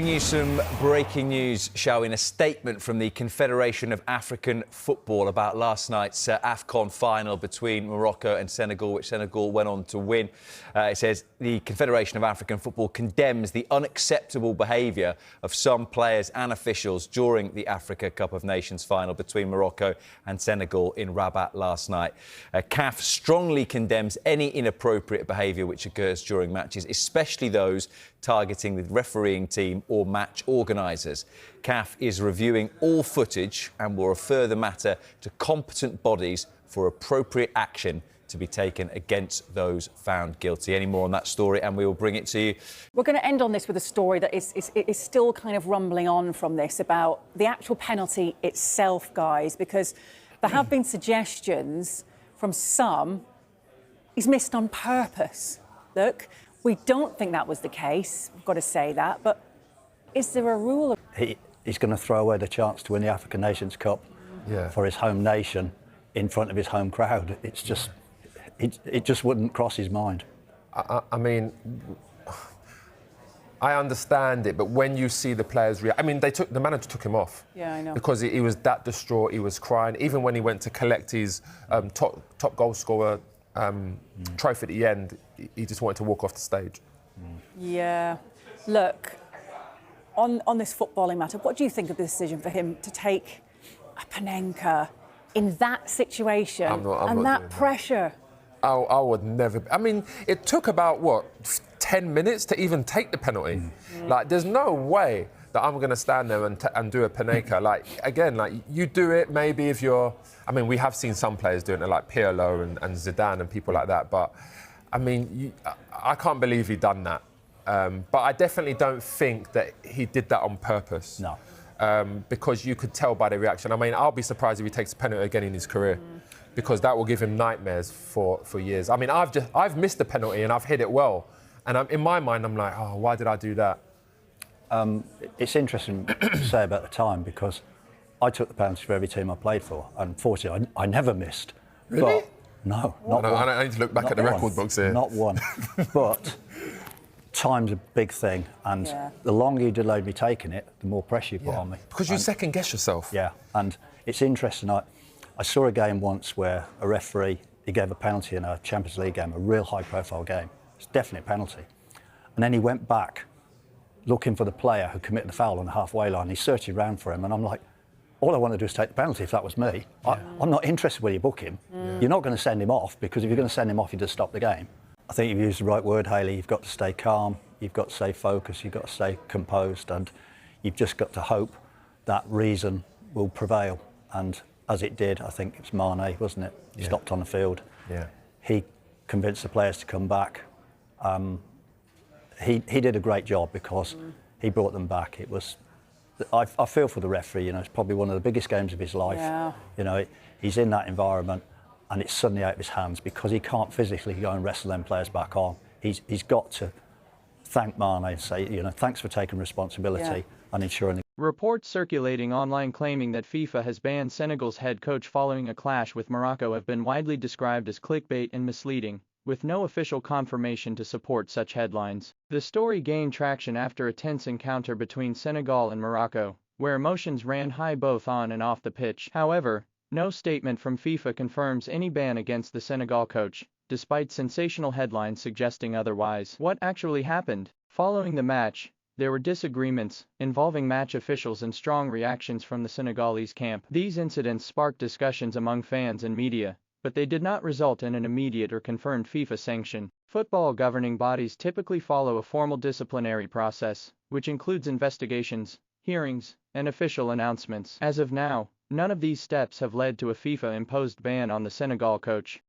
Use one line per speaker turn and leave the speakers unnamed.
bring you some breaking news, shall we, in a statement from the Confederation of African Football about last night's AFCON final between Morocco and Senegal, which Senegal went on to win. It says the Confederation of African Football condemns the unacceptable behaviour of some players and officials during the Africa Cup of Nations final between Morocco and Senegal in Rabat last night. CAF strongly condemns any inappropriate behaviour which occurs during matches, especially those targeting the refereeing team or match organisers. CAF is reviewing all footage and will refer the matter to competent bodies for appropriate action to be taken against those found guilty. Any more on that story and we will bring it to you.
We're going to end on this with a story that is still kind of rumbling on from this about the actual penalty itself, guys, because there have been suggestions from some he's missed on purpose. Look, we don't think that was the case, I've got to say that, but is there a rule?
He's going to throw away the chance to win the African Nations Cup for his home nation in front of his home crowd. It's just, it just wouldn't cross his mind.
I mean, I understand it, but when you see the players react, I mean, the manager took him off.
Yeah, I know.
Because he was that distraught, he was crying. Even when he went to collect his top goal scorer trophy at the end, he just wanted to walk off the stage.
Yeah. Look, on this footballing matter, what do you think of the decision for him to take a Panenka in that situation and that pressure?
I would never. I mean, it took about, what, 10 minutes to even take the penalty. Like, there's no way that I'm going to stand there and do a Panenka. Like, again, like, you do it maybe if you're... I mean, we have seen some players doing it, like Pirlo and Zidane and people like that. But, I mean, I can't believe he done that. But I definitely don't think that he did that on purpose.
No.
Because you could tell by the reaction. I mean, I'll be surprised if he takes a penalty again in his career. Because that will give him nightmares for years. I mean, I've missed a penalty and I've hit it well. And in my mind, I'm like, oh, why did I do that?
It's interesting to say about the time because I took the penalty for every team I played for. Unfortunately, I never missed.
Really?
But, no, not one.
I need to look back at the record books here.
Not one. But time's a big thing. And the longer you delayed me taking it, the more pressure you put on me.
Because you second guess yourself.
Yeah, and it's interesting. I saw a game once where a referee, he gave a penalty in a Champions League game, a real high-profile game. It's definitely a penalty. And then he went back looking for the player who committed the foul on the halfway line. He's searching around for him, and I'm like, all I want to do is take the penalty if that was me. I'm not interested when you book him. You're not going to send him off, because if you're going to send him off, you just stop the game. I think you've used the right word, Hayley. You've got to stay calm, you've got to stay focused, you've got to stay composed, and you've just got to hope that reason will prevail. And as it did, I think it was Mane, wasn't it? He stopped on the field.
Yeah.
He convinced the players to come back. He did a great job because he brought them back. It was, I feel for the referee. You know, it's probably one of the biggest games of his life. Yeah. You know, he's in that environment, and it's suddenly out of his hands because he can't physically go and wrestle them players back on. He's got to thank Mane and say, you know, thanks for taking responsibility and ensuring.
Reports circulating online claiming that FIFA has banned Senegal's head coach following a clash with Morocco have been widely described as clickbait and misleading, with no official confirmation to support such headlines. The story gained traction after a tense encounter between Senegal and Morocco, where emotions ran high both on and off the pitch. However, no statement from FIFA confirms any ban against the Senegal coach, despite sensational headlines suggesting otherwise. What actually happened? Following the match, there were disagreements involving match officials and strong reactions from the Senegalese camp. These incidents sparked discussions among fans and media, but they did not result in an immediate or confirmed FIFA sanction. Football governing bodies typically follow a formal disciplinary process, which includes investigations, hearings, and official announcements. As of now, none of these steps have led to a FIFA-imposed ban on the Senegal coach.